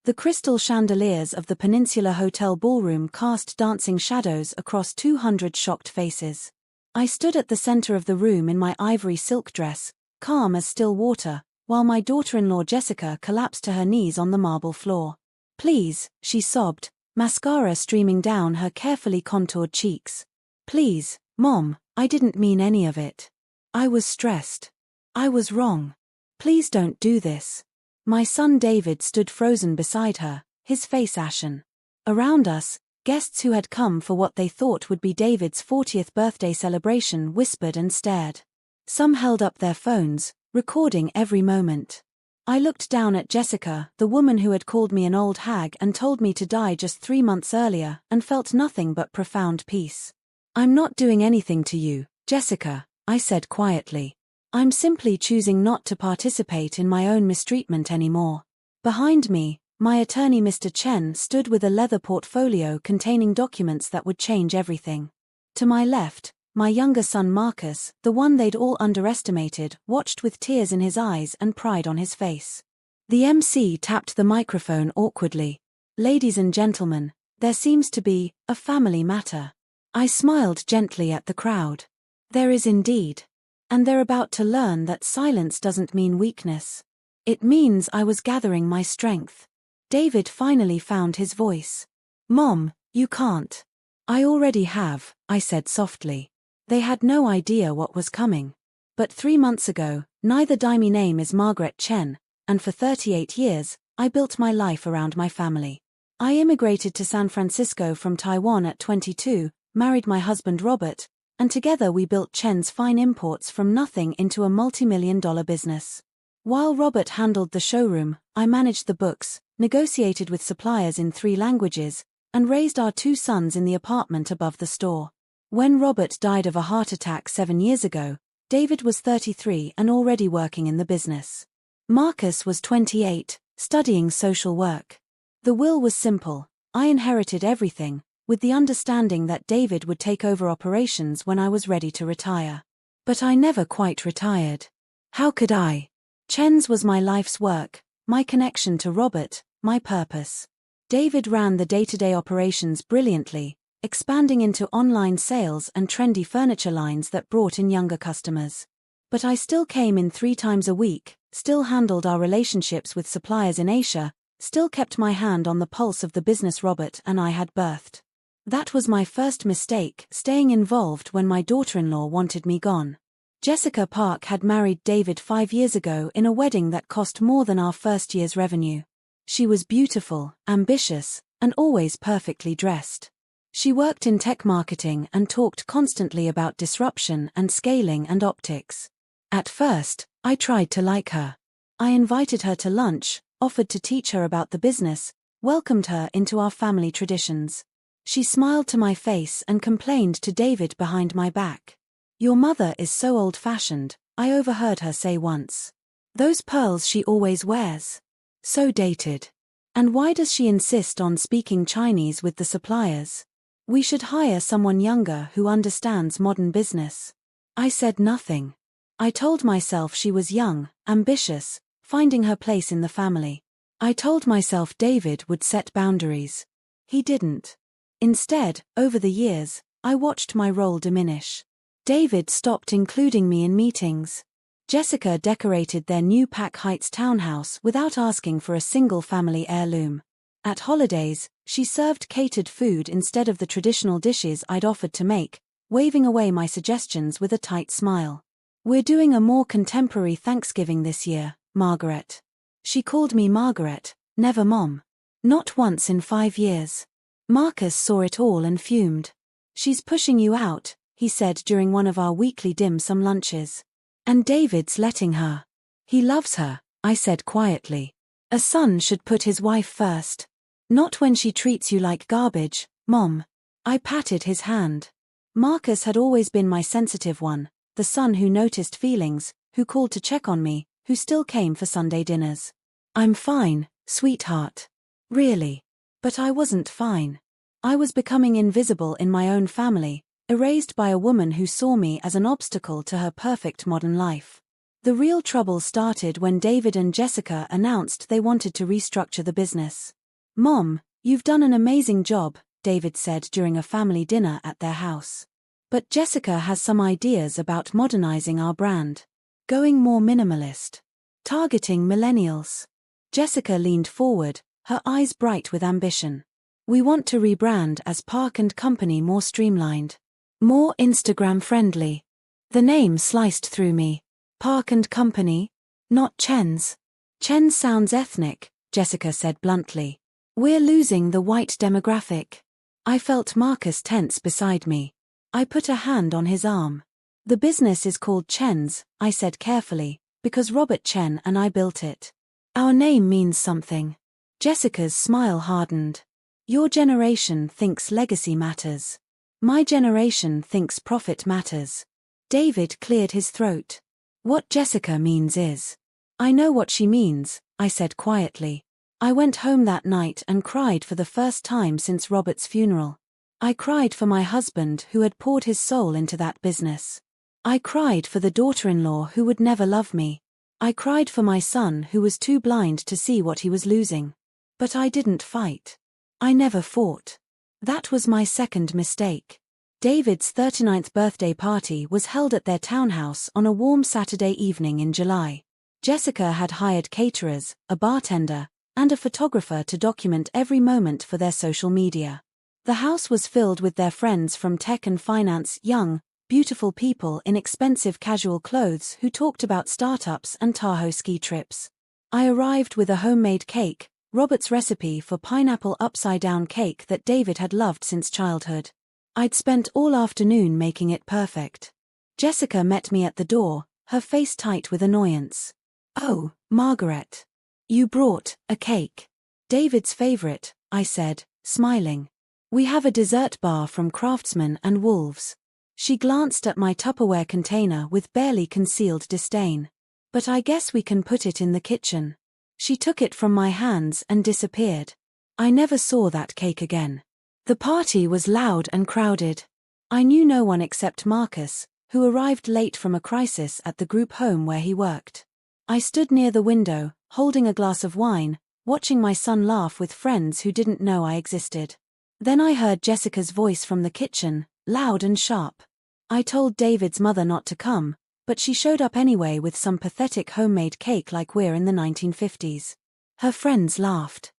The crystal chandeliers of the Peninsula Hotel ballroom cast dancing shadows across 200 shocked faces. I stood at the center of the room in my ivory silk dress, calm as still water, while my daughter-in-law Jessica collapsed to her knees on the marble floor. "Please," she sobbed, mascara streaming down her carefully contoured cheeks. "Please, Mom, I didn't mean any of it. I was stressed. I was wrong. Please don't do this." My son David stood frozen beside her, his face ashen. Around us, guests who had come for what they thought would be David's 40th birthday celebration whispered and stared. Some held up their phones, recording every moment. I looked down at Jessica, the woman who had called me an old hag and told me to die just 3 months earlier, and felt nothing but profound peace. "I'm not doing anything to you, Jessica," I said quietly. "I'm simply choosing not to participate in my own mistreatment anymore." Behind me, my attorney Mr. Chen stood with a leather portfolio containing documents that would change everything. To my left, my younger son Marcus, the one they'd all underestimated, watched with tears in his eyes and pride on his face. The MC tapped the microphone awkwardly. "Ladies and gentlemen, there seems to be a family matter." I smiled gently at the crowd. There is indeed. And they're about to learn that silence doesn't mean weakness. It means I was gathering my strength. David finally found his voice. "Mom, you can't." "I already have," I said softly. They had no idea what was coming. But 3 months ago, neither Daimi name is Margaret Chen, and for 38 years, I built my life around my family. I immigrated to San Francisco from Taiwan at 22, married my husband Robert, and together we built Chen's Fine Imports from nothing into a multi-million-dollar business. While Robert handled the showroom, I managed the books, negotiated with suppliers in 3 languages, and raised our 2 sons in the apartment above the store. When Robert died of a heart attack 7 years ago, David was 33 and already working in the business. Marcus was 28, studying social work. The will was simple. I inherited everything, with the understanding that David would take over operations when I was ready to retire. But I never quite retired. How could I? Chen's was my life's work, my connection to Robert, my purpose. David ran the day-to-day operations brilliantly, expanding into online sales and trendy furniture lines that brought in younger customers. But I still came in 3 times a week, still handled our relationships with suppliers in Asia, still kept my hand on the pulse of the business Robert and I had birthed. That was my first mistake, staying involved when my daughter-in-law wanted me gone. Jessica Park had married David 5 years ago in a wedding that cost more than our first year's revenue. She was beautiful, ambitious, and always perfectly dressed. She worked in tech marketing and talked constantly about disruption and scaling and optics. At first, I tried to like her. I invited her to lunch, offered to teach her about the business, welcomed her into our family traditions. She smiled to my face and complained to David behind my back. "Your mother is so old-fashioned," I overheard her say once. "Those pearls she always wears. So dated. And why does she insist on speaking Chinese with the suppliers? We should hire someone younger who understands modern business." I said nothing. I told myself she was young, ambitious, finding her place in the family. I told myself David would set boundaries. He didn't. Instead, over the years, I watched my role diminish. David stopped including me in meetings. Jessica decorated their new Pack Heights townhouse without asking for a single family heirloom. At holidays, she served catered food instead of the traditional dishes I'd offered to make, waving away my suggestions with a tight smile. "We're doing a more contemporary Thanksgiving this year, Margaret." She called me Margaret, never Mom. Not once in 5 years. Marcus saw it all and fumed. "She's pushing you out," he said during one of our weekly dim sum lunches. "And David's letting her." "He loves her," I said quietly. "A son should put his wife first. Not when she treats you like garbage, Mom." I patted his hand. Marcus had always been my sensitive one, the son who noticed feelings, who called to check on me, who still came for Sunday dinners. "I'm fine, sweetheart." Really. But I wasn't fine. I was becoming invisible in my own family, erased by a woman who saw me as an obstacle to her perfect modern life. The real trouble started when David and Jessica announced they wanted to restructure the business. "Mom, you've done an amazing job," David said during a family dinner at their house. "But Jessica has some ideas about modernizing our brand. Going more minimalist. Targeting millennials." Jessica leaned forward, her eyes bright with ambition. "We want to rebrand as Park & Company, more streamlined. More Instagram-friendly." The name sliced through me. Park & Company? Not Chen's. "Chen sounds ethnic," Jessica said bluntly. "We're losing the white demographic." I felt Marcus tense beside me. I put a hand on his arm. "The business is called Chen's," I said carefully, "because Robert Chen and I built it. Our name means something." Jessica's smile hardened. "Your generation thinks legacy matters. My generation thinks profit matters." David cleared his throat. "What Jessica means is..." "I know what she means," I said quietly. I went home that night and cried for the first time since Robert's funeral. I cried for my husband who had poured his soul into that business. I cried for the daughter-in-law who would never love me. I cried for my son who was too blind to see what he was losing. But I didn't fight. I never fought. That was my second mistake. David's 39th birthday party was held at their townhouse on a warm Saturday evening in July. Jessica had hired caterers, a bartender, and a photographer to document every moment for their social media. The house was filled with their friends from tech and finance, young, beautiful people in expensive casual clothes who talked about startups and Tahoe ski trips. I arrived with a homemade cake, Robert's recipe for pineapple upside-down cake that David had loved since childhood. I'd spent all afternoon making it perfect. Jessica met me at the door, her face tight with annoyance. "Oh, Margaret. You brought a cake." "David's favorite," I said, smiling. "We have a dessert bar from Craftsman and Wolves." She glanced at my Tupperware container with barely concealed disdain. "But I guess we can put it in the kitchen." She took it from my hands and disappeared. I never saw that cake again. The party was loud and crowded. I knew no one except Marcus, who arrived late from a crisis at the group home where he worked. I stood near the window, holding a glass of wine, watching my son laugh with friends who didn't know I existed. Then I heard Jessica's voice from the kitchen, loud and sharp. I told David's mother not to come, but she showed up anyway with some pathetic homemade cake like we're in the 1950s. Her friends laughed.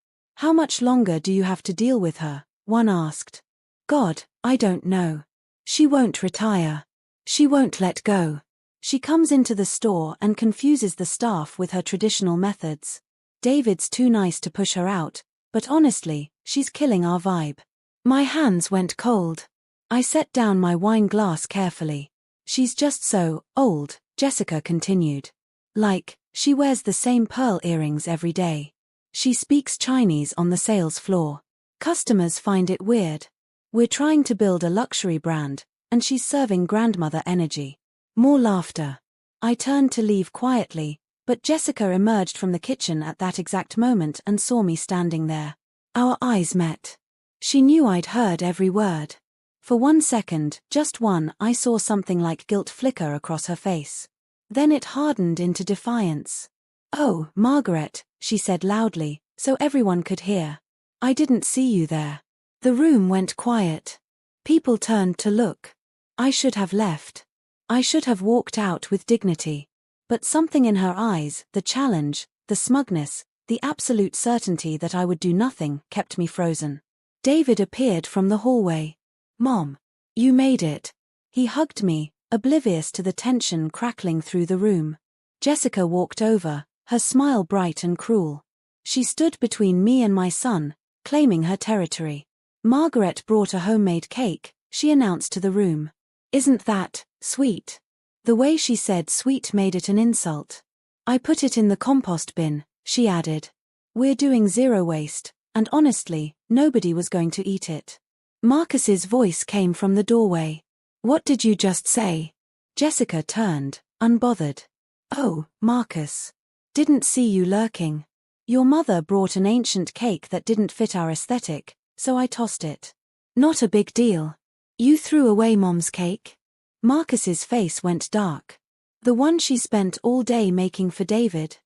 "How much longer do you have to deal with her?" one asked. "God, I don't know. She won't retire. She won't let go. She comes into the store and confuses the staff with her traditional methods. David's too nice to push her out, but honestly, she's killing our vibe." My hands went cold. I set down my wine glass carefully. "She's just so old," Jessica continued. "Like, she wears the same pearl earrings every day. She speaks Chinese on the sales floor. Customers find it weird. We're trying to build a luxury brand, and she's serving grandmother energy." More laughter. I turned to leave quietly, but Jessica emerged from the kitchen at that exact moment and saw me standing there. Our eyes met. She knew I'd heard every word. For 1 second, just one, I saw something like guilt flicker across her face. Then it hardened into defiance. "Oh, Margaret," she said loudly, so everyone could hear. "I didn't see you there." The room went quiet. People turned to look. I should have left. I should have walked out with dignity. But something in her eyes, the challenge, the smugness, the absolute certainty that I would do nothing, kept me frozen. David appeared from the hallway. "Mom, you made it." He hugged me, oblivious to the tension crackling through the room. Jessica walked over, her smile bright and cruel. She stood between me and my son, claiming her territory. "Margaret brought a homemade cake," she announced to the room. "Isn't that sweet?" The way she said sweet made it an insult. "I put it in the compost bin," she added. "We're doing zero waste, and honestly, nobody was going to eat it." Marcus's voice came from the doorway. "What did you just say?" Jessica turned, unbothered. "Oh, Marcus. Didn't see you lurking. Your mother brought an ancient cake that didn't fit our aesthetic, so I tossed it. Not a big deal. You threw away Mom's cake?" Marcus's face went dark. The one she spent all day making for David.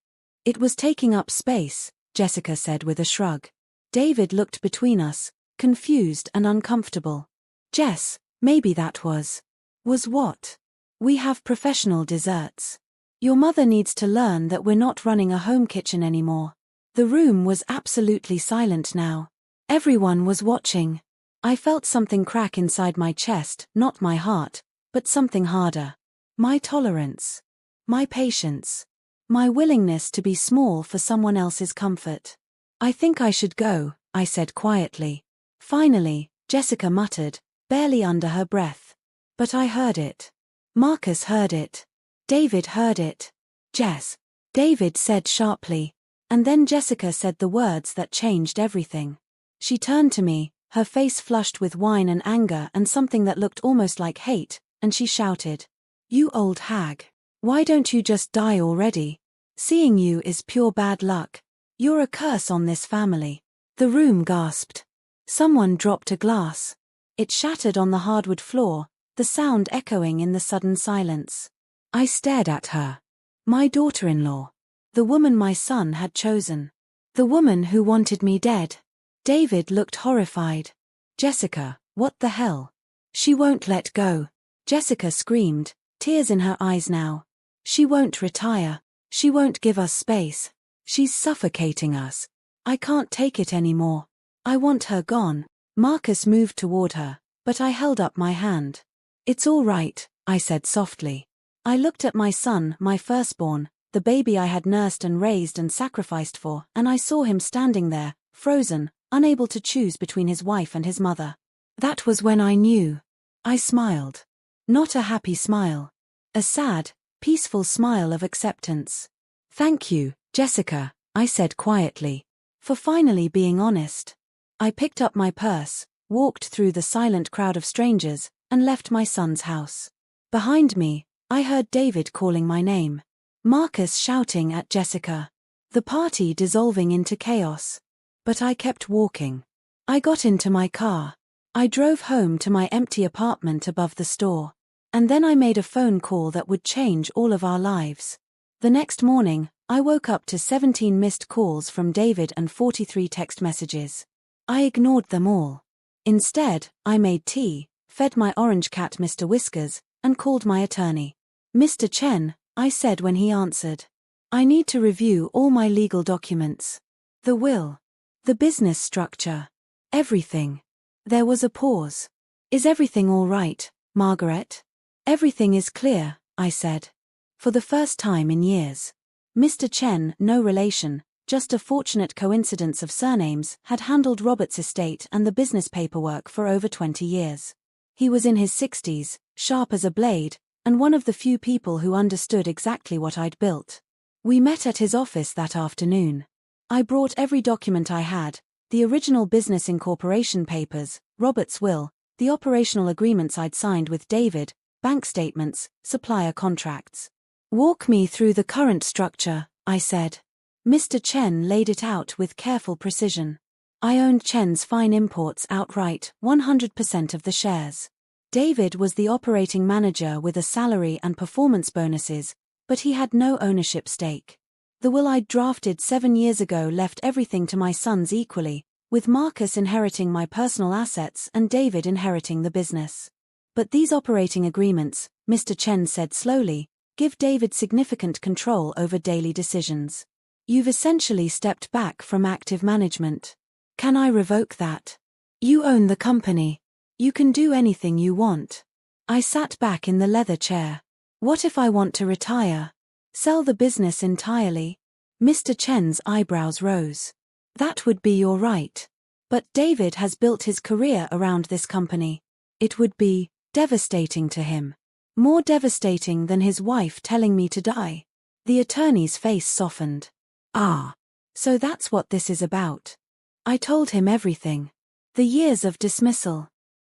It was taking up space, Jessica said with a shrug. David looked between us, confused and uncomfortable. Jess, maybe that was what? We have professional desserts. Your mother needs to learn that we're not running a home kitchen anymore. The room was absolutely silent now. Everyone was watching. I felt something crack inside my chest, not my heart, but something harder. My tolerance. My patience. My willingness to be small for someone else's comfort. I think I should go, I said quietly. Finally, Jessica muttered, barely under her breath. But I heard it. Marcus heard it. David heard it. Jess. David said sharply. And then Jessica said the words that changed everything. She turned to me, her face flushed with wine and anger and something that looked almost like hate, and she shouted, "You old hag. Why don't you just die already? Seeing you is pure bad luck. You're a curse on this family." The room gasped. Someone dropped a glass. It shattered on the hardwood floor, the sound echoing in the sudden silence. I stared at her. My daughter-in-law. The woman my son had chosen. The woman who wanted me dead. David looked horrified. "Jessica, what the hell?" "She won't let go," Jessica screamed, tears in her eyes now. "She won't retire. She won't give us space. She's suffocating us. I can't take it anymore. I want her gone." Marcus moved toward her, but I held up my hand. "It's all right," I said softly. I looked at my son, my firstborn, the baby I had nursed and raised and sacrificed for, and I saw him standing there, frozen, unable to choose between his wife and his mother. That was when I knew. I smiled. Not a happy smile. A sad, peaceful smile of acceptance. "Thank you, Jessica," I said quietly, "for finally being honest." I picked up my purse, walked through the silent crowd of strangers, and left my son's house. Behind me, I heard David calling my name. Marcus shouting at Jessica. The party dissolving into chaos. But I kept walking. I got into my car. I drove home to my empty apartment above the store. And then I made a phone call that would change all of our lives. The next morning, I woke up to 17 missed calls from David and 43 text messages. I ignored them all. Instead, I made tea, fed my orange cat Mr. Whiskers, and called my attorney. "Mr. Chen," I said when he answered. "I need to review all my legal documents. The will. The business structure. Everything." There was a pause. "Is everything all right, Margaret?" "Everything is clear," I said. For the first time in years. Mr. Chen, no relation, just a fortunate coincidence of surnames, had handled Robert's estate and the business paperwork for over 20 years. He was in his 60s, sharp as a blade, and one of the few people who understood exactly what I'd built. We met at his office that afternoon. I brought every document I had, the original business incorporation papers, Robert's will, the operational agreements I'd signed with David, bank statements, supplier contracts. "Walk me through the current structure," I said. Mr. Chen laid it out with careful precision. I owned Chen's Fine Imports outright, 100% of the shares. David was the operating manager with a salary and performance bonuses, but he had no ownership stake. The will I'd drafted 7 years ago left everything to my sons equally, with Marcus inheriting my personal assets and David inheriting the business. But these operating agreements, Mr. Chen said slowly, give David significant control over daily decisions. "You've essentially stepped back from active management. Can I revoke that? You own the company. You can do anything you want." I sat back in the leather chair. "What if I want to retire? Sell the business entirely?" Mr. Chen's eyebrows rose. "That would be your right. But David has built his career around this company. It would be devastating to him. More devastating than his wife telling me to die." The attorney's face softened. "Ah. So that's what this is about." I told him everything. The years of dismissal.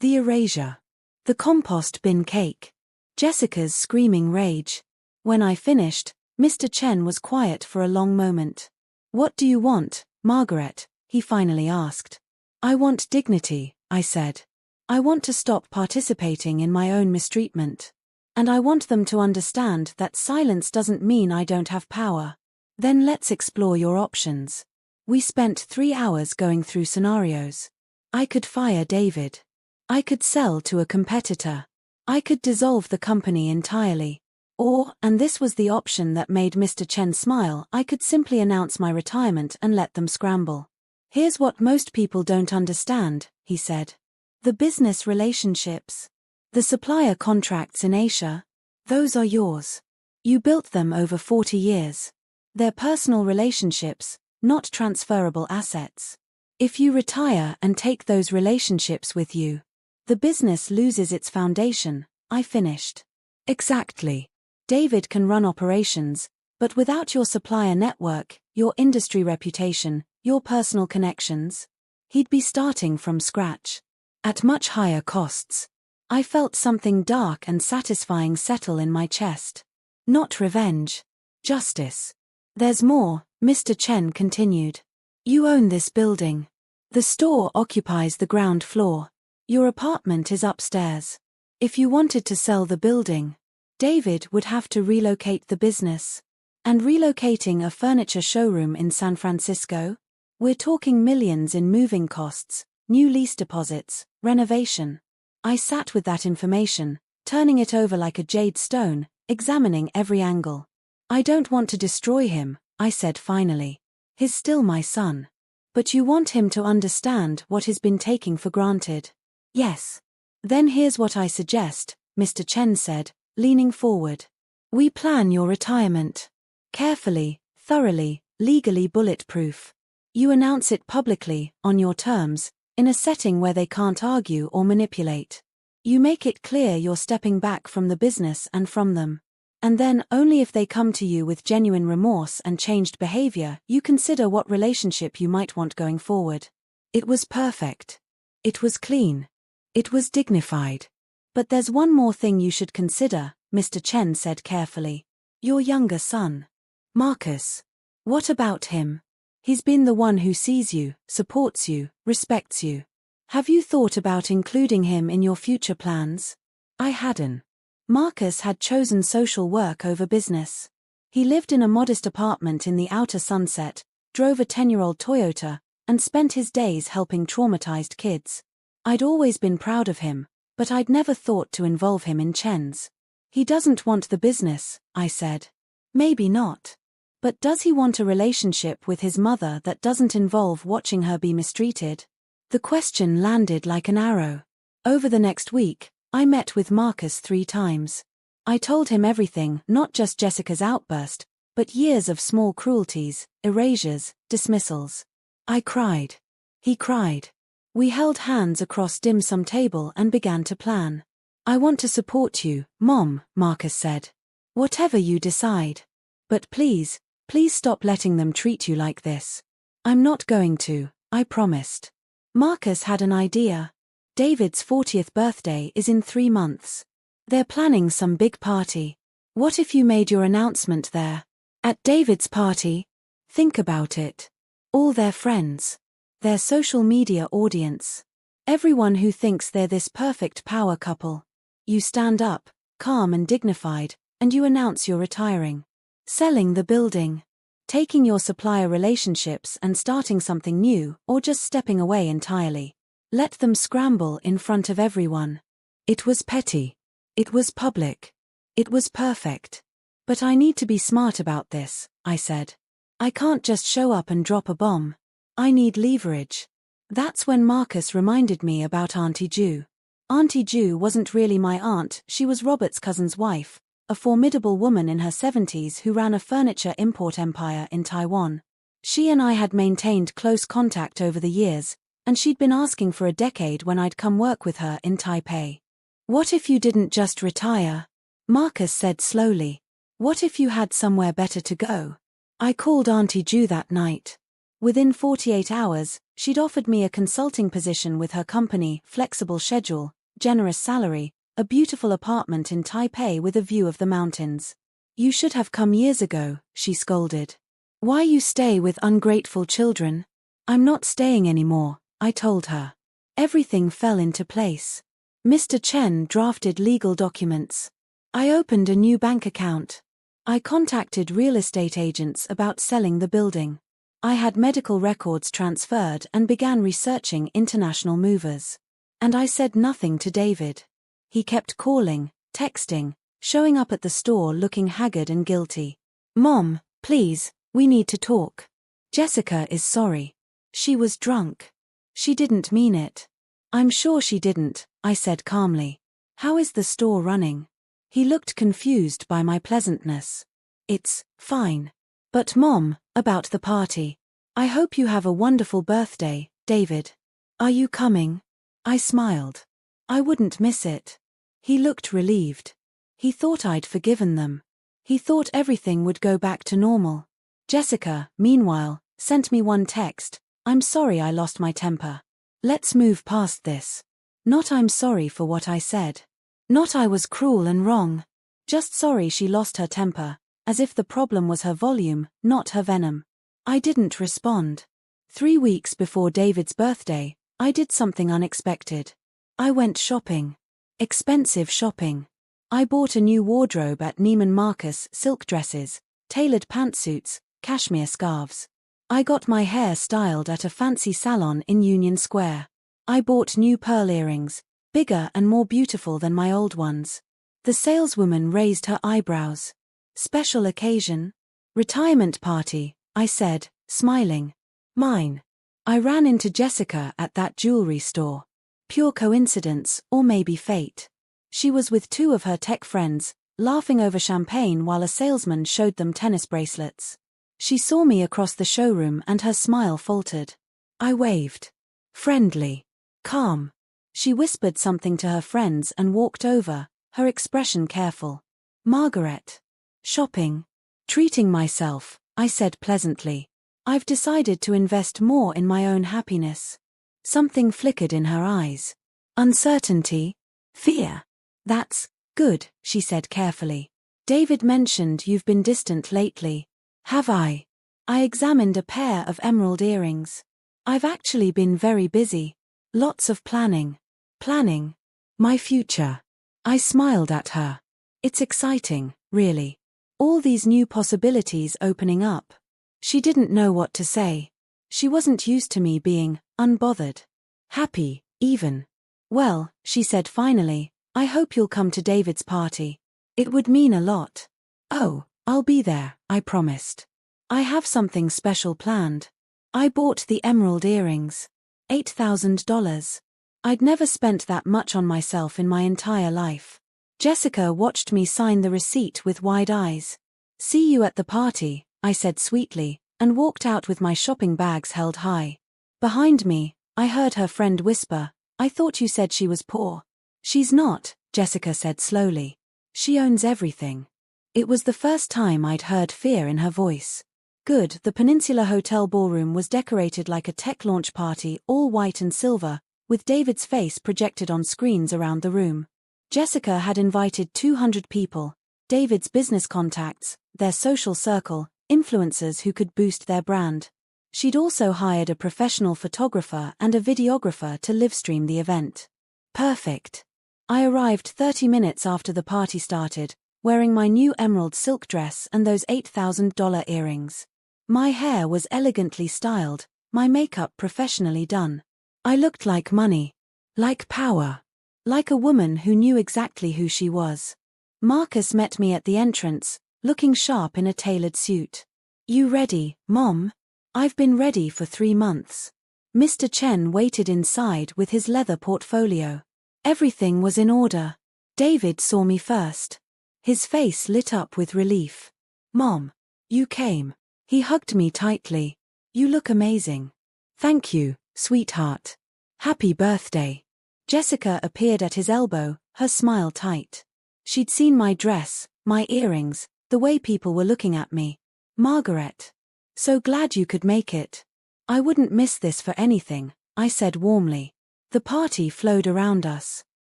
The erasure. The compost bin cake. Jessica's screaming rage. When I finished, Mr. Chen was quiet for a long moment. "What do you want, Margaret?" he finally asked. "I want dignity," I said. "I want to stop participating in my own mistreatment." And I want them to understand that silence doesn't mean I don't have power. Then let's explore your options. We spent 3 hours going through scenarios. I could fire David. I could sell to a competitor. I could dissolve the company entirely. Or, and this was the option that made Mr. Chen smile, I could simply announce my retirement and let them scramble. Here's what most people don't understand, he said. The business relationships. The supplier contracts in Asia. Those are yours. You built them over 40 years. They're personal relationships, not transferable assets. If you retire and take those relationships with you, the business loses its foundation. I finished. Exactly. David can run operations, but without your supplier network, your industry reputation, your personal connections, he'd be starting from scratch. At much higher costs. I felt something dark and satisfying settle in my chest. Not revenge. Justice. There's more, Mr. Chen continued. You own this building. The store occupies the ground floor. Your apartment is upstairs. If you wanted to sell the building, David would have to relocate the business. And relocating a furniture showroom in San Francisco? We're talking millions in moving costs, new lease deposits, renovation. I sat with that information, turning it over like a jade stone, examining every angle. I don't want to destroy him, I said finally. He's still my son. But you want him to understand what he's been taking for granted. Yes. Then here's what I suggest, Mr. Chen said, leaning forward. We plan your retirement. Carefully, thoroughly, legally bulletproof. You announce it publicly, on your terms, in a setting where they can't argue or manipulate. You make it clear you're stepping back from the business and from them. And then, only if they come to you with genuine remorse and changed behavior, you consider what relationship you might want going forward. It was perfect. It was clean. It was dignified. But there's one more thing you should consider, Mr. Chen said carefully. Your younger son. Marcus. What about him? He's been the one who sees you, supports you, respects you. Have you thought about including him in your future plans? I hadn't. Marcus had chosen social work over business. He lived in a modest apartment in the outer Sunset, drove a 10-year-old Toyota, and spent his days helping traumatized kids. I'd always been proud of him, but I'd never thought to involve him in Chen's. He doesn't want the business, I said. Maybe not. But does he want a relationship with his mother that doesn't involve watching her be mistreated? The question landed like an arrow. Over the next week, I met with Marcus 3 times. I told him everything, not just Jessica's outburst, but years of small cruelties, erasures, dismissals. I cried. He cried. We held hands across dim sum table and began to plan. I want to support you, Mom, Marcus said. Whatever you decide. But please stop letting them treat you like this. I'm not going to, I promised. Marcus had an idea. David's 40th birthday is in 3 months. They're planning some big party. What if you made your announcement there? At David's party? Think about it. All their friends. Their social media audience. Everyone who thinks they're this perfect power couple. You stand up, calm and dignified, and you announce you're retiring. Selling the building. Taking your supplier relationships and starting something new, or just stepping away entirely. Let them scramble in front of everyone. It was petty. It was public. It was perfect. But I need to be smart about this, I said. I can't just show up and drop a bomb. I need leverage. That's when Marcus reminded me about Auntie Ju. Auntie Ju wasn't really my aunt, she was Robert's cousin's wife, a formidable woman in her 70s who ran a furniture import empire in Taiwan. She and I had maintained close contact over the years, and she'd been asking for a decade when I'd come work with her in Taipei. What if you didn't just retire? Marcus said slowly. What if you had somewhere better to go? I called Auntie Ju that night. Within 48 hours, she'd offered me a consulting position with her company, flexible schedule, generous salary, a beautiful apartment in Taipei with a view of the mountains. You should have come years ago, she scolded. Why you stay with ungrateful children? I'm not staying anymore, I told her. Everything fell into place. Mr. Chen drafted legal documents. I opened a new bank account. I contacted real estate agents about selling the building. I had medical records transferred and began researching international movers. And I said nothing to David. He kept calling, texting, showing up at the store looking haggard and guilty. Mom, please, we need to talk. Jessica is sorry. She was drunk. She didn't mean it. I'm sure she didn't, I said calmly. How is the store running? He looked confused by my pleasantness. It's fine. But Mom, about the party. I hope you have a wonderful birthday, David. Are you coming? I smiled. I wouldn't miss it. He looked relieved. He thought I'd forgiven them. He thought everything would go back to normal. Jessica, meanwhile, sent me one text. I'm sorry I lost my temper. Let's move past this. Not I'm sorry for what I said. Not I was cruel and wrong. Just sorry she lost her temper, as if the problem was her volume, not her venom. I didn't respond. 3 weeks before David's birthday, I did something unexpected. I went shopping. Expensive shopping. I bought a new wardrobe at Neiman Marcus, silk dresses, tailored pantsuits, cashmere scarves. I got my hair styled at a fancy salon in Union Square. I bought new pearl earrings, bigger and more beautiful than my old ones. The saleswoman raised her eyebrows. Special occasion? Retirement party, I said, smiling. Mine. I ran into Jessica at that jewelry store. Pure coincidence, or maybe fate. She was with 2 of her tech friends, laughing over champagne while a salesman showed them tennis bracelets. She saw me across the showroom and her smile faltered. I waved. Friendly. Calm. She whispered something to her friends and walked over, her expression careful. Margaret. Shopping. Treating myself, I said pleasantly. I've decided to invest more in my own happiness. Something flickered in her eyes. Uncertainty? Fear? That's good, she said carefully. David mentioned you've been distant lately. Have I? I examined a pair of emerald earrings. I've actually been very busy. Lots of planning. Planning. My future. I smiled at her. It's exciting, really. All these new possibilities opening up. She didn't know what to say. She wasn't used to me being unbothered. Happy, even. Well, she said finally, I hope you'll come to David's party. It would mean a lot. Oh, I'll be there, I promised. I have something special planned. I bought the emerald earrings. $8,000. I'd never spent that much on myself in my entire life. Jessica watched me sign the receipt with wide eyes. See you at the party, I said sweetly, and walked out with my shopping bags held high. Behind me, I heard her friend whisper, I thought you said she was poor. She's not, Jessica said slowly. She owns everything. It was the first time I'd heard fear in her voice. Good, the Peninsula Hotel ballroom was decorated like a tech launch party, all white and silver, with David's face projected on screens around the room. Jessica had invited 200 people, David's business contacts, their social circle, influencers who could boost their brand. She'd also hired a professional photographer and a videographer to livestream the event. Perfect. I arrived 30 minutes after the party started, wearing my new emerald silk dress and those $8,000 earrings. My hair was elegantly styled, my makeup professionally done. I looked like money. Like power. Like a woman who knew exactly who she was. Marcus met me at the entrance, looking sharp in a tailored suit. You ready, Mom? I've been ready for 3 months. Mr. Chen waited inside with his leather portfolio. Everything was in order. David saw me first. His face lit up with relief. Mom, you came. He hugged me tightly. You look amazing. Thank you, sweetheart. Happy birthday. Jessica appeared at his elbow, her smile tight. She'd seen my dress, my earrings, the way people were looking at me. Margaret. So glad you could make it. I wouldn't miss this for anything, I said warmly. The party flowed around us.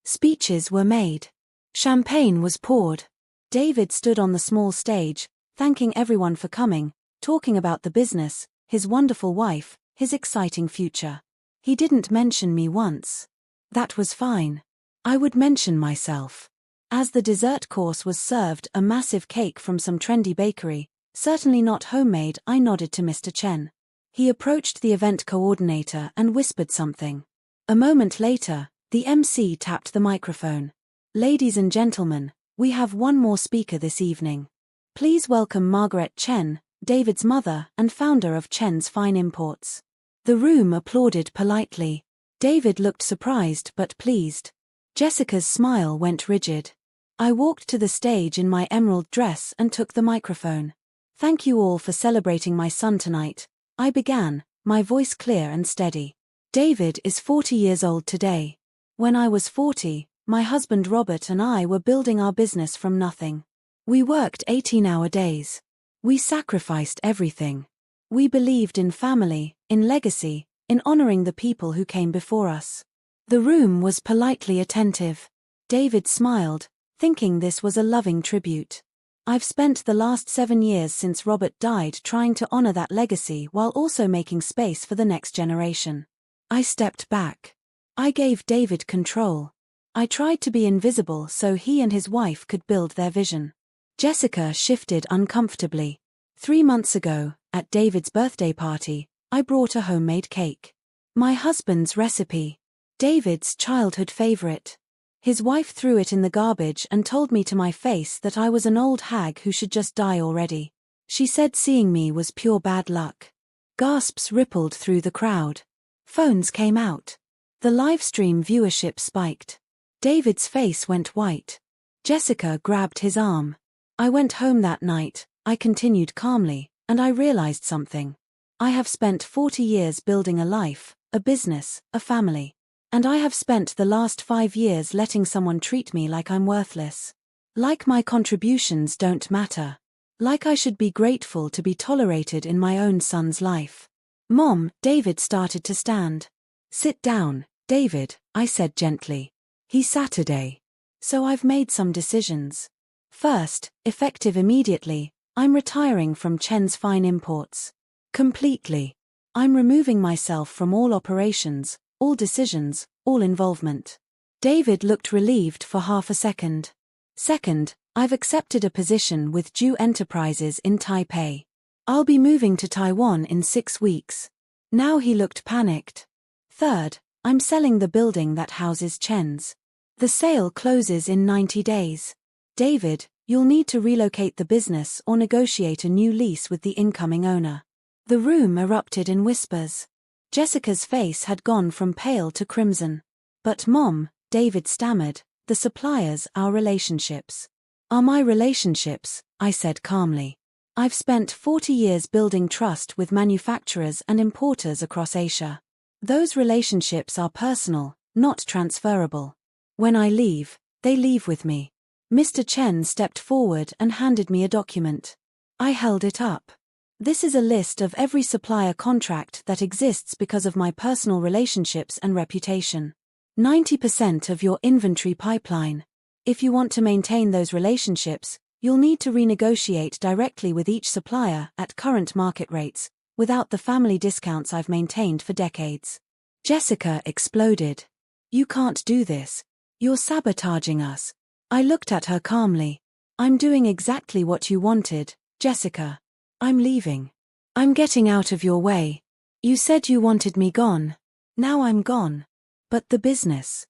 Speeches were made. Champagne was poured. David stood on the small stage, thanking everyone for coming, talking about the business, his wonderful wife, his exciting future. He didn't mention me once. That was fine. I would mention myself. As the dessert course was served, a massive cake from some trendy bakery, certainly not homemade, I nodded to Mr. Chen. He approached the event coordinator and whispered something. A moment later, the MC tapped the microphone. Ladies and gentlemen, we have one more speaker this evening. Please welcome Margaret Chen, David's mother and founder of Chen's Fine Imports. The room applauded politely. David looked surprised but pleased. Jessica's smile went rigid. I walked to the stage in my emerald dress and took the microphone. Thank you all for celebrating my son tonight, I began, my voice clear and steady. David is 40 years old today. When I was 40, my husband Robert and I were building our business from nothing. We worked 18-hour days. We sacrificed everything. We believed in family, in legacy, in honoring the people who came before us. The room was politely attentive. David smiled, thinking this was a loving tribute. I've spent the last 7 years since Robert died trying to honor that legacy while also making space for the next generation. I stepped back. I gave David control. I tried to be invisible so he and his wife could build their vision. Jessica shifted uncomfortably. 3 months ago, at David's birthday party, I brought a homemade cake. My husband's recipe. David's childhood favorite. His wife threw it in the garbage and told me to my face that I was an old hag who should just die already. She said seeing me was pure bad luck. Gasps rippled through the crowd. Phones came out. The livestream viewership spiked. David's face went white. Jessica grabbed his arm. I went home that night, I continued calmly, and I realized something. I have spent 40 years building a life, a business, a family. And I have spent the last 5 years letting someone treat me like I'm worthless. Like my contributions don't matter. Like I should be grateful to be tolerated in my own son's life. Mom, David started to stand. Sit down, David, I said gently. He's Saturday. So I've made some decisions. First, effective immediately, I'm retiring from Chen's Fine Imports. Completely. I'm removing myself from all operations, all decisions, all involvement. David looked relieved for half a second. Second, I've accepted a position with Ju Enterprises in Taipei. I'll be moving to Taiwan in 6 weeks. Now he looked panicked. Third, I'm selling the building that houses Chen's. The sale closes in 90 days. David, you'll need to relocate the business or negotiate a new lease with the incoming owner. The room erupted in whispers. Jessica's face had gone from pale to crimson. But Mom, David stammered, the suppliers, our relationships. Are my relationships, I said calmly. I've spent 40 years building trust with manufacturers and importers across Asia. Those relationships are personal, not transferable. When I leave, they leave with me. Mr. Chen stepped forward and handed me a document. I held it up. This is a list of every supplier contract that exists because of my personal relationships and reputation. 90% of your inventory pipeline. If you want to maintain those relationships, you'll need to renegotiate directly with each supplier at current market rates, without the family discounts I've maintained for decades. Jessica exploded. You can't do this. You're sabotaging us. I looked at her calmly. I'm doing exactly what you wanted, Jessica. I'm leaving. I'm getting out of your way. You said you wanted me gone. Now I'm gone. But the business.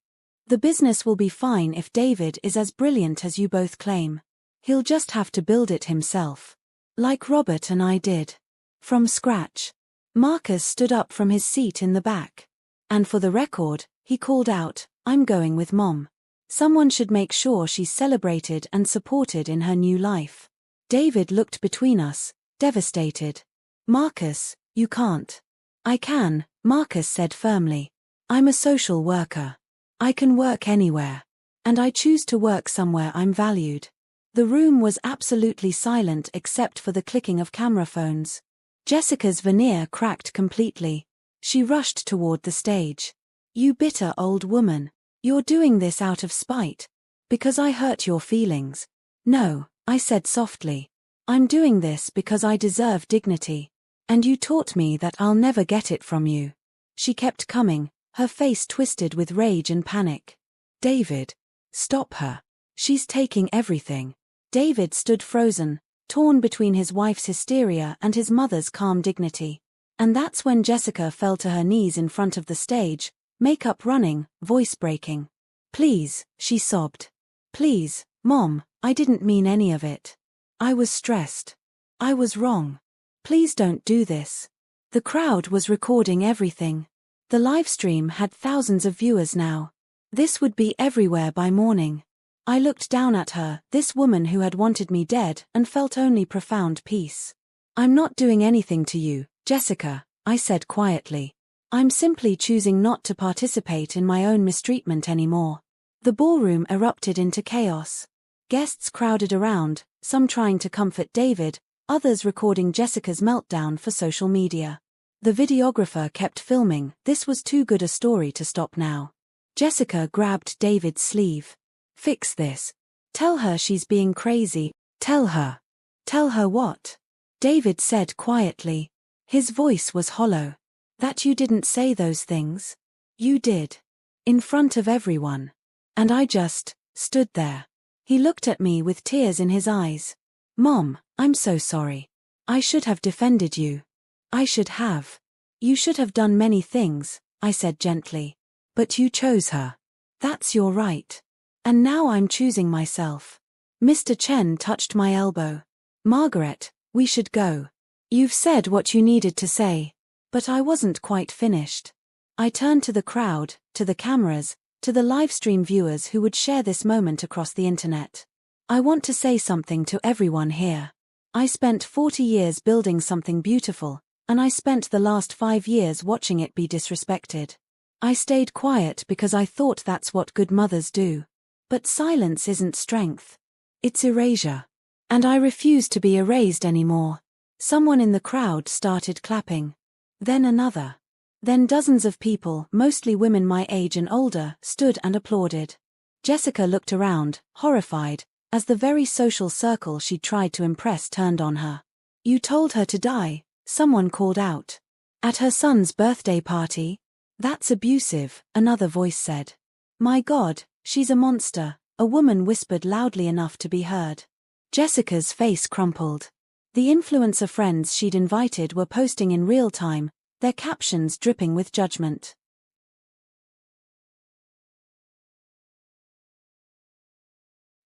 The business will be fine if David is as brilliant as you both claim. He'll just have to build it himself. Like Robert and I did. From scratch. Marcus stood up from his seat in the back. And for the record, he called out, I'm going with Mom. Someone should make sure she's celebrated and supported in her new life. David looked between us, devastated. Marcus, you can't. I can, Marcus said firmly. I'm a social worker. I can work anywhere. And I choose to work somewhere I'm valued. The room was absolutely silent except for the clicking of camera phones. Jessica's veneer cracked completely. She rushed toward the stage. You bitter old woman. You're doing this out of spite. Because I hurt your feelings. No, I said softly. I'm doing this because I deserve dignity. And you taught me that I'll never get it from you. She kept coming, her face twisted with rage and panic. David. Stop her. She's taking everything. David stood frozen, torn between his wife's hysteria and his mother's calm dignity. And that's when Jessica fell to her knees in front of the stage, makeup running, voice breaking. "Please," she sobbed. "Please, Mom, I didn't mean any of it. I was stressed. I was wrong. Please don't do this." The crowd was recording everything. The livestream had thousands of viewers now. This would be everywhere by morning. I looked down at her, this woman who had wanted me dead, and felt only profound peace. "I'm not doing anything to you, Jessica," I said quietly. "I'm simply choosing not to participate in my own mistreatment anymore." The ballroom erupted into chaos. Guests crowded around, some trying to comfort David, others recording Jessica's meltdown for social media. The videographer kept filming. This was too good a story to stop now. Jessica grabbed David's sleeve. "Fix this. Tell her she's being crazy. Tell her." "Tell her what?" David said quietly. His voice was hollow. "That you didn't say those things. You did. In front of everyone. And I just stood there." He looked at me with tears in his eyes. "Mom, I'm so sorry. I should have defended you. I should have. You should have done many things," I said gently. "But you chose her. That's your right. And now I'm choosing myself." Mr. Chen touched my elbow. "Margaret, we should go. You've said what you needed to say." But I wasn't quite finished. I turned to the crowd, to the cameras, to the livestream viewers who would share this moment across the internet. "I want to say something to everyone here. I spent 40 years building something beautiful, and I spent the last 5 years watching it be disrespected. I stayed quiet because I thought that's what good mothers do. But silence isn't strength. It's erasure. And I refuse to be erased anymore." Someone in the crowd started clapping. Then another. Then dozens of people, mostly women my age and older, stood and applauded. Jessica looked around, horrified, as the very social circle she tried to impress turned on her. "You told her to die," someone called out. "At her son's birthday party? That's abusive," another voice said. "My God, she's a monster," a woman whispered loudly enough to be heard. Jessica's face crumpled. The influencer friends she'd invited were posting in real time, their captions dripping with judgment.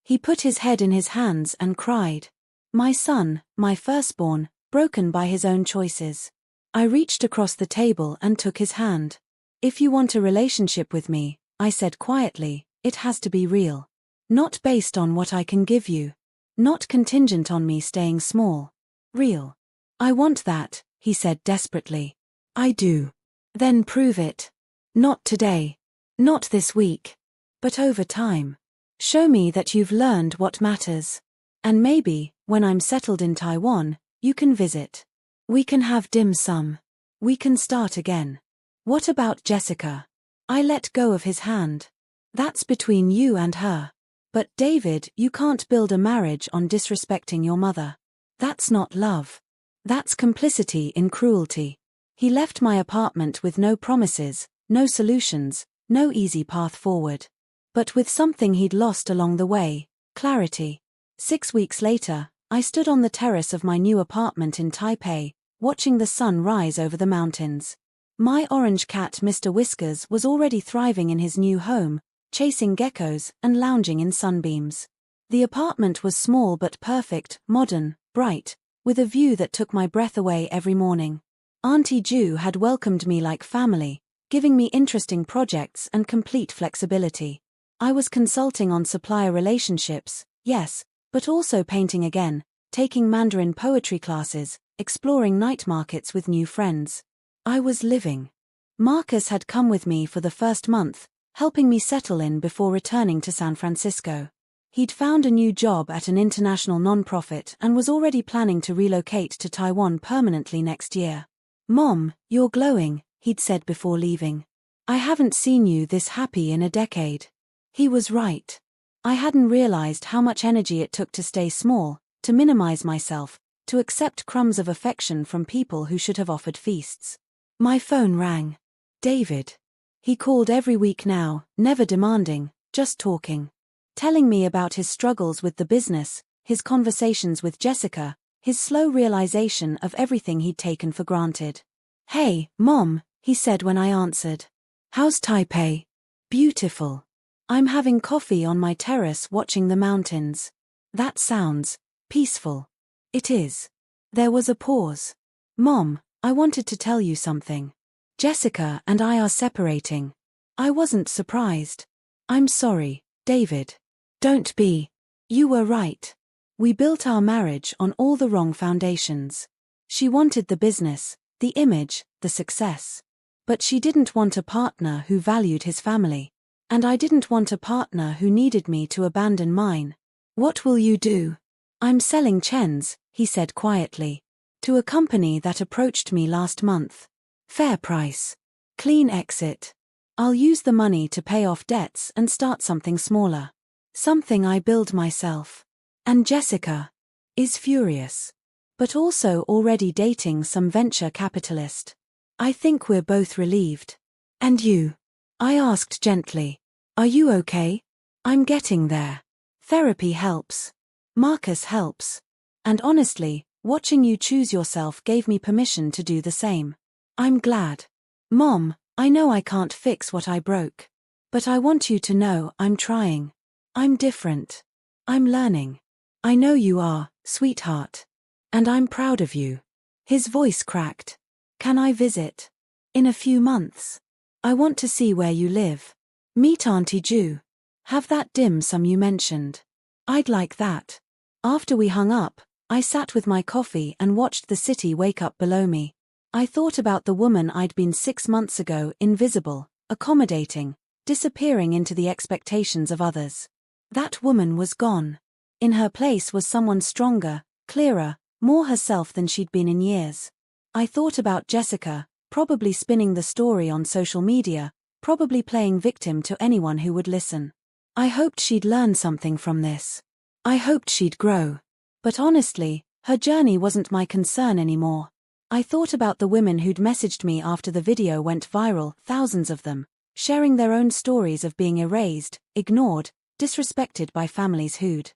He put his head in his hands and cried. My son, my firstborn, broken by his own choices. I reached across the table and took his hand. "If you want a relationship with me," I said quietly, "it has to be real. Not based on what I can give you. Not contingent on me staying small. Real." "I want that," he said desperately. "I do." "Then prove it. Not today. Not this week. But over time. Show me that you've learned what matters. And maybe, when I'm settled in Taiwan, you can visit. We can have dim sum. We can start again." "What about Jessica?" I let go of his hand. "That's between you and her. But David, you can't build a marriage on disrespecting your mother. That's not love. That's complicity in cruelty." He left my apartment with no promises, no solutions, no easy path forward. But with something he'd lost along the way: clarity. 6 weeks later, I stood on the terrace of my new apartment in Taipei, watching the sun rise over the mountains. My orange cat Mr. Whiskers was already thriving in his new home, chasing geckos and lounging in sunbeams. The apartment was small but perfect, modern, bright, with a view that took my breath away every morning. Auntie Ju had welcomed me like family, giving me interesting projects and complete flexibility. I was consulting on supplier relationships, yes, but also painting again, taking Mandarin poetry classes, exploring night markets with new friends. I was living. Marcus had come with me for the first month, helping me settle in before returning to San Francisco. He'd found a new job at an international nonprofit and was already planning to relocate to Taiwan permanently next year. "Mom, you're glowing," he'd said before leaving. "I haven't seen you this happy in a decade." He was right. I hadn't realized how much energy it took to stay small, to minimize myself, to accept crumbs of affection from people who should have offered feasts. My phone rang. David. He called every week now, never demanding, just talking. telling me about his struggles with the business, his conversations with Jessica, his slow realization of everything he'd taken for granted. "Hey, Mom," he said when I answered. "How's Taipei?" "Beautiful. I'm having coffee on my terrace watching the mountains." "That sounds peaceful." "It is." There was a pause. "Mom, I wanted to tell you something. Jessica and I are separating." I wasn't surprised. "I'm sorry, David." "Don't be. You were right. We built our marriage on all the wrong foundations. She wanted the business, the image, the success. But she didn't want a partner who valued his family. And I didn't want a partner who needed me to abandon mine." "What will you do?" "I'm selling Chen's," he said quietly, "to a company that approached me last month. Fair price. Clean exit. I'll use the money to pay off debts and start something smaller. Something I build myself." And Jessica is furious. But also already dating some venture capitalist. I think we're both relieved. "And you?" I asked gently. "Are you okay?" "I'm getting there. Therapy helps. Marcus helps. And honestly, watching you choose yourself gave me permission to do the same. I'm glad." "Mom, I know I can't fix what I broke. But I want you to know I'm trying. I'm different. I'm learning. I know you are, sweetheart. And I'm proud of you." His voice cracked. "Can I visit? In a few months. I want to see where you live. Meet Auntie Ju. Have that dim sum you mentioned." "I'd like that." After we hung up, I sat with my coffee and watched the city wake up below me. I thought about the woman I'd been 6 months ago, invisible, accommodating, disappearing into the expectations of others. That woman was gone. In her place was someone stronger, clearer, more herself than she'd been in years. I thought about Jessica, probably spinning the story on social media, probably playing victim to anyone who would listen. I hoped she'd learn something from this. I hoped she'd grow. But honestly, her journey wasn't my concern anymore. I thought about the women who'd messaged me after the video went viral, thousands of them, sharing their own stories of being erased, ignored, disrespected by families who'd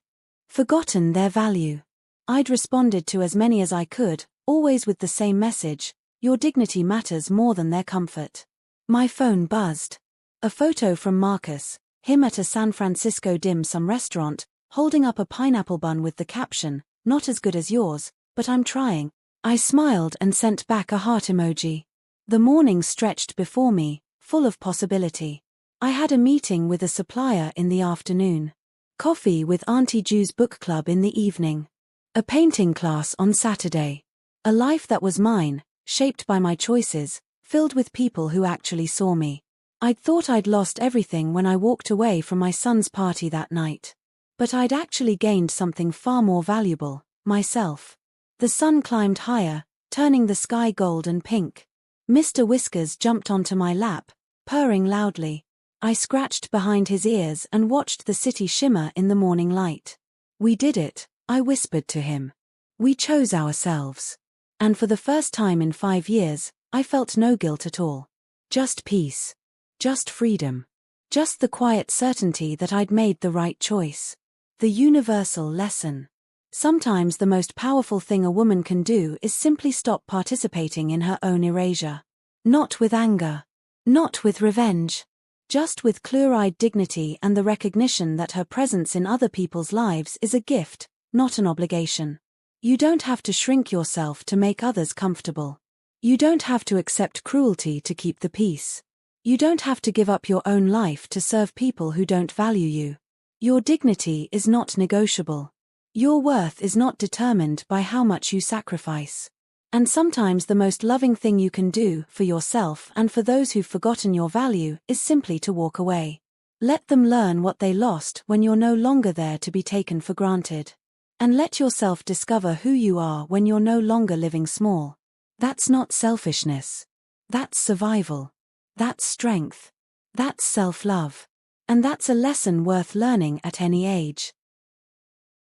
forgotten their value. I'd responded to as many as I could, always with the same message: your dignity matters more than their comfort. My phone buzzed. A photo from Marcus, him at a San Francisco dim sum restaurant, holding up a pineapple bun with the caption, "Not as good as yours, but I'm trying." I smiled and sent back a heart emoji. The morning stretched before me, full of possibility. I had a meeting with a supplier in the afternoon. Coffee with Auntie Ju's book club in the evening. A painting class on Saturday. A life that was mine, shaped by my choices, filled with people who actually saw me. I'd thought I'd lost everything when I walked away from my son's party that night. But I'd actually gained something far more valuable: myself. The sun climbed higher, turning the sky gold and pink. Mr. Whiskers jumped onto my lap, purring loudly. I scratched behind his ears and watched the city shimmer in the morning light. "We did it," I whispered to him. "We chose ourselves." And for the first time in 5 years, I felt no guilt at all. Just peace. Just freedom. Just the quiet certainty that I'd made the right choice. The universal lesson. Sometimes the most powerful thing a woman can do is simply stop participating in her own erasure. Not with anger. Not with revenge. Just with clear-eyed dignity and the recognition that her presence in other people's lives is a gift, not an obligation. You don't have to shrink yourself to make others comfortable. You don't have to accept cruelty to keep the peace. You don't have to give up your own life to serve people who don't value you. Your dignity is not negotiable. Your worth is not determined by how much you sacrifice. And sometimes the most loving thing you can do for yourself and for those who've forgotten your value is simply to walk away. Let them learn what they lost when you're no longer there to be taken for granted. And let yourself discover who you are when you're no longer living small. That's not selfishness. That's survival. That's strength. That's self-love. And that's a lesson worth learning at any age.